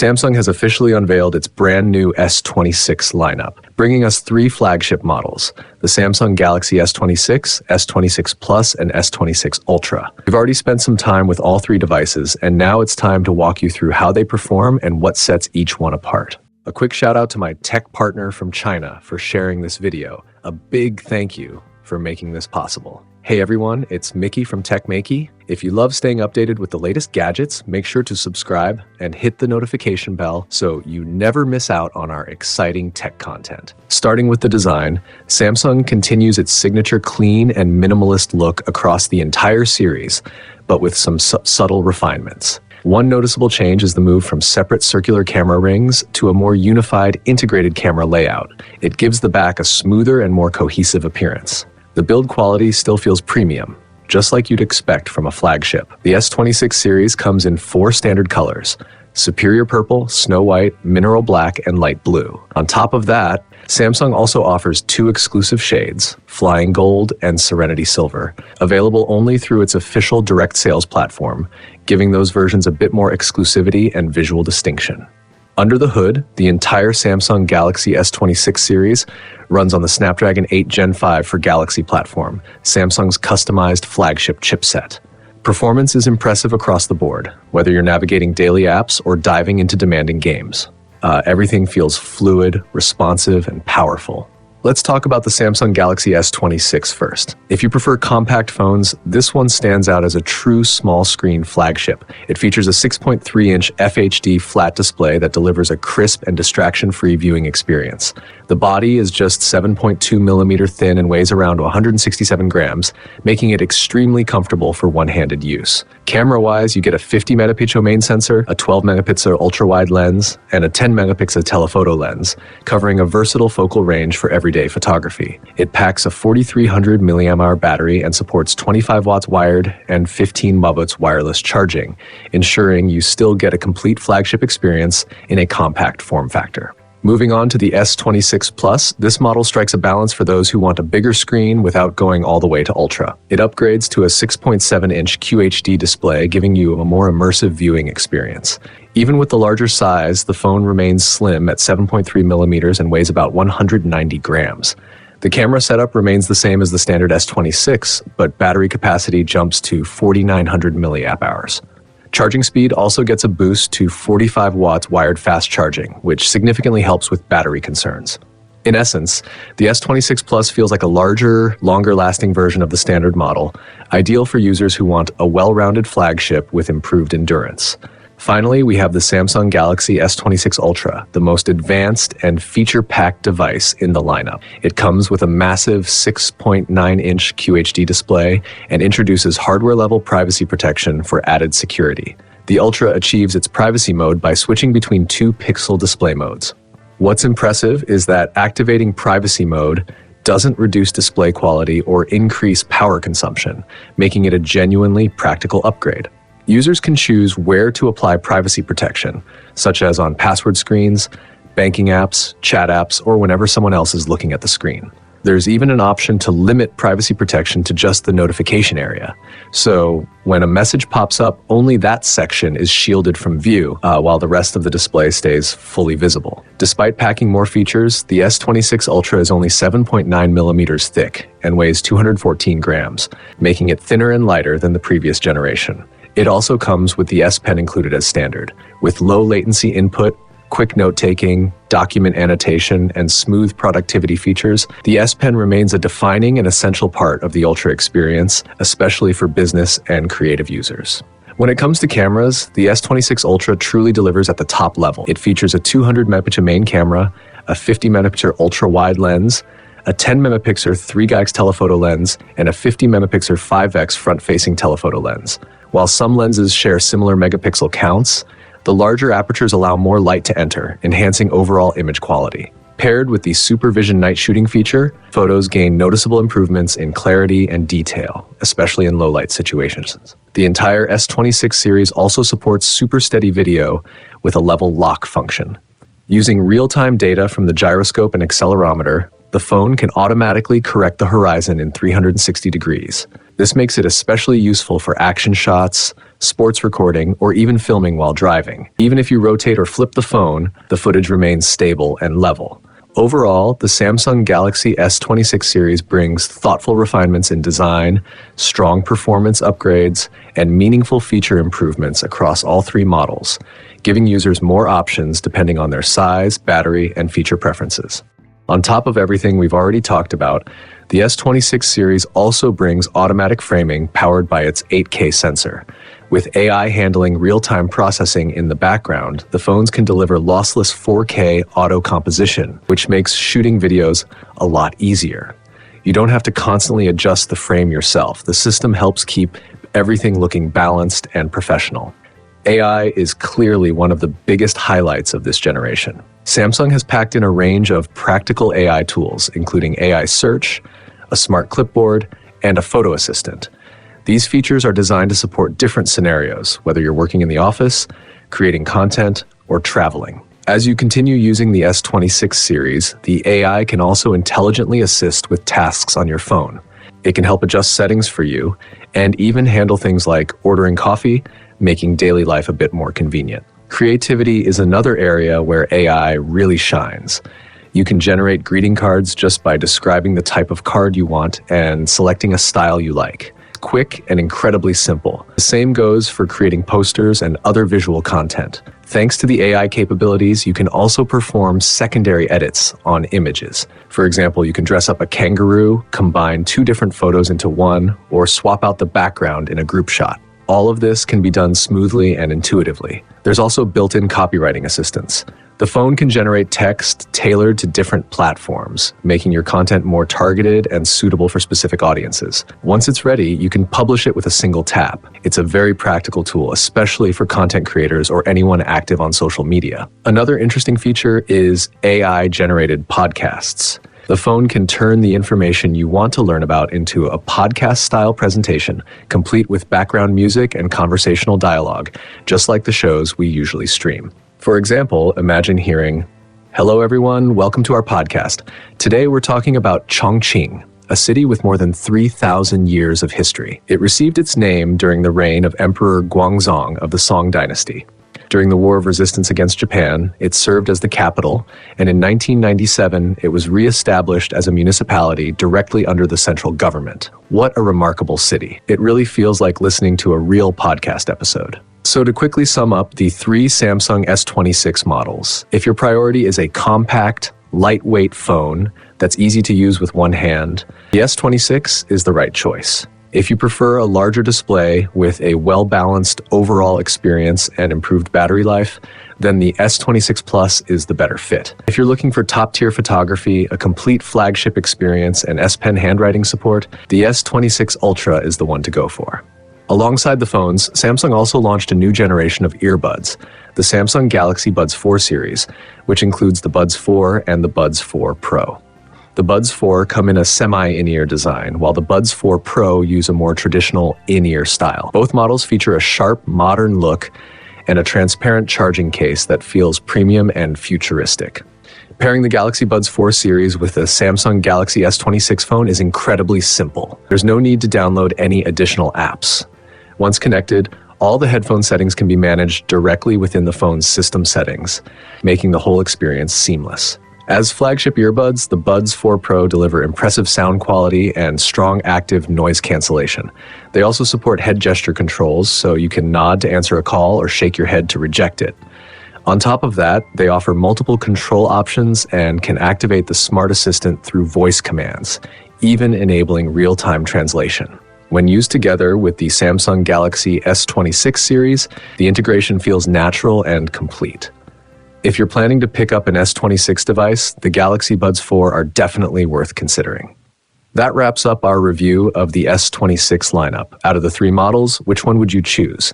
Samsung has officially unveiled its brand new S26 lineup, bringing us 3 flagship models, the Samsung Galaxy S26, S26 Plus, and S26 Ultra. We've already spent some time with all 3 devices, and now it's time to walk you through how they perform and what sets each one apart. A quick shout out to my tech partner from China for sharing this video. A big thank you for making this possible. Hey everyone, it's Maiky from techmaiky. If you love staying updated with the latest gadgets, make sure to subscribe and hit the notification bell so you never miss out on our exciting tech content. Starting with the design, Samsung continues its signature clean and minimalist look across the entire series, but with some subtle refinements. One noticeable change is the move from separate circular camera rings to a more unified, integrated camera layout. It gives the back a smoother and more cohesive appearance. The build quality still feels premium, just like you'd expect from a flagship. The S26 series comes in 4 standard colors: Superior Purple, Snow White, Mineral Black, and Light Blue. On top of that, Samsung also offers 2 exclusive shades, Flying Gold and Serenity Silver, available only through its official direct sales platform, giving those versions a bit more exclusivity and visual distinction. Under the hood, the entire Samsung Galaxy S26 series runs on the Snapdragon 8 Gen 5 for Galaxy platform, Samsung's customized flagship chipset. Performance is impressive across the board, whether you're navigating daily apps or diving into demanding games. Everything feels fluid, responsive, and powerful. Let's talk about the Samsung Galaxy S26 first. If you prefer compact phones, this one stands out as a true small-screen flagship. It features a 6.3-inch FHD flat display that delivers a crisp and distraction-free viewing experience. The body is just 7.2 millimeter thin and weighs around 167 grams, making it extremely comfortable for one-handed use. Camera-wise, you get a 50-megapixel main sensor, a 12-megapixel ultra-wide lens, and a 10-megapixel telephoto lens, covering a versatile focal range for everyday photography. It packs a 4,300 mAh battery and supports 25 watts wired and 15 watts wireless charging, ensuring you still get a complete flagship experience in a compact form factor. Moving on to the S26 Plus, this model strikes a balance for those who want a bigger screen without going all the way to Ultra. It upgrades to a 6.7-inch QHD display, giving you a more immersive viewing experience. Even with the larger size, the phone remains slim at 7.3 millimeters and weighs about 190 grams. The camera setup remains the same as the standard S26, but battery capacity jumps to 4,900 mAh. Charging speed also gets a boost to 45 watts wired fast charging, which significantly helps with battery concerns. In essence, the S26 Plus feels like a larger, longer-lasting version of the standard model, ideal for users who want a well-rounded flagship with improved endurance. Finally, we have the Samsung Galaxy S26 Ultra, the most advanced and feature-packed device in the lineup. It comes with a massive 6.9-inch QHD display and introduces hardware-level privacy protection for added security. The Ultra achieves its privacy mode by switching between 2 pixel display modes. What's impressive is that activating privacy mode doesn't reduce display quality or increase power consumption, making it a genuinely practical upgrade. Users can choose where to apply privacy protection, such as on password screens, banking apps, chat apps, or whenever someone else is looking at the screen. There's even an option to limit privacy protection to just the notification area. So when a message pops up, only that section is shielded from view, while the rest of the display stays fully visible. Despite packing more features, the S26 Ultra is only 7.9 millimeters thick and weighs 214 grams, making it thinner and lighter than the previous generation. It also comes with the S Pen included as standard. With low latency input, quick note-taking, document annotation, and smooth productivity features, the S Pen remains a defining and essential part of the Ultra experience, especially for business and creative users. When it comes to cameras, the S26 Ultra truly delivers at the top level. It features a 200-megapixel main camera, a 50-megapixel ultra-wide lens, a 10-megapixel 3x telephoto lens, and a 50-megapixel 5x front-facing telephoto lens. While some lenses share similar megapixel counts, the larger apertures allow more light to enter, enhancing overall image quality. Paired with the Super Vision night shooting feature, photos gain noticeable improvements in clarity and detail, especially in low-light situations. The entire S26 series also supports super steady video with a level lock function. Using real-time data from the gyroscope and accelerometer, The phone can automatically correct the horizon in 360 degrees. This makes it especially useful for action shots, sports recording, or even filming while driving. Even if you rotate or flip the phone, the footage remains stable and level. Overall, the Samsung Galaxy S26 series brings thoughtful refinements in design, strong performance upgrades, and meaningful feature improvements across all three models, giving users more options depending on their size, battery, and feature preferences. On top of everything we've already talked about, the S26 series also brings automatic framing powered by its 8K sensor. With AI handling real-time processing in the background, the phones can deliver lossless 4K auto composition, which makes shooting videos a lot easier. You don't have to constantly adjust the frame yourself. The system helps keep everything looking balanced and professional. AI is clearly one of the biggest highlights of this generation. Samsung has packed in a range of practical AI tools, including AI search, a smart clipboard, and a photo assistant. These features are designed to support different scenarios, whether you're working in the office, creating content, or traveling. As you continue using the S26 series, the AI can also intelligently assist with tasks on your phone. It can help adjust settings for you and even handle things like ordering coffee, making daily life a bit more convenient. Creativity is another area where AI really shines. You can generate greeting cards just by describing the type of card you want and selecting a style you like. Quick and incredibly simple. The same goes for creating posters and other visual content. Thanks to the AI capabilities, you can also perform secondary edits on images. For example, you can dress up a kangaroo, combine two different photos into one, or swap out the background in a group shot. All of this can be done smoothly and intuitively. There's also built-in copywriting assistance. The phone can generate text tailored to different platforms, making your content more targeted and suitable for specific audiences. Once it's ready, you can publish it with a single tap. It's a very practical tool, especially for content creators or anyone active on social media. Another interesting feature is AI-generated podcasts. The phone can turn the information you want to learn about into a podcast-style presentation, complete with background music and conversational dialogue, just like the shows we usually stream. For example, imagine hearing, "Hello everyone, welcome to our podcast. Today we're talking about Chongqing, a city with more than 3,000 years of history. It received its name during the reign of Emperor Guangzong of the Song dynasty. During the War of Resistance against Japan, it served as the capital, and in 1997, it was re-established as a municipality directly under the central government. What a remarkable city. It really feels like listening to a real podcast episode." So to quickly sum up the three Samsung S26 models, if your priority is a compact, lightweight phone that's easy to use with one hand, the S26 is the right choice. If you prefer a larger display with a well-balanced overall experience and improved battery life, then the S26 Plus is the better fit. If you're looking for top-tier photography, a complete flagship experience, and S Pen handwriting support, the S26 Ultra is the one to go for. Alongside the phones, Samsung also launched a new generation of earbuds, the Samsung Galaxy Buds 4 series, which includes the Buds 4 and the Buds 4 Pro. The Buds 4 come in a semi-in-ear design, while the Buds 4 Pro use a more traditional in-ear style. Both models feature a sharp, modern look and a transparent charging case that feels premium and futuristic. Pairing the Galaxy Buds 4 series with the Samsung Galaxy S26 phone is incredibly simple. There's no need to download any additional apps. Once connected, all the headphone settings can be managed directly within the phone's system settings, making the whole experience seamless. As flagship earbuds, the Buds 4 Pro deliver impressive sound quality and strong active noise cancellation. They also support head gesture controls, so you can nod to answer a call or shake your head to reject it. On top of that, they offer multiple control options and can activate the Smart Assistant through voice commands, even enabling real-time translation. When used together with the Samsung Galaxy S26 series, the integration feels natural and complete. If you're planning to pick up an S26 device, the Galaxy Buds 4 are definitely worth considering. That wraps up our review of the S26 lineup. Out of the three models, which one would you choose?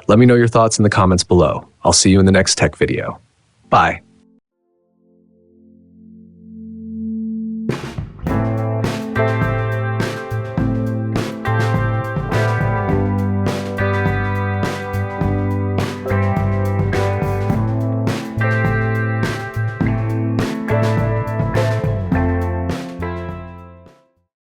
Let me know your thoughts in the comments below. I'll see you in the next tech video. Bye.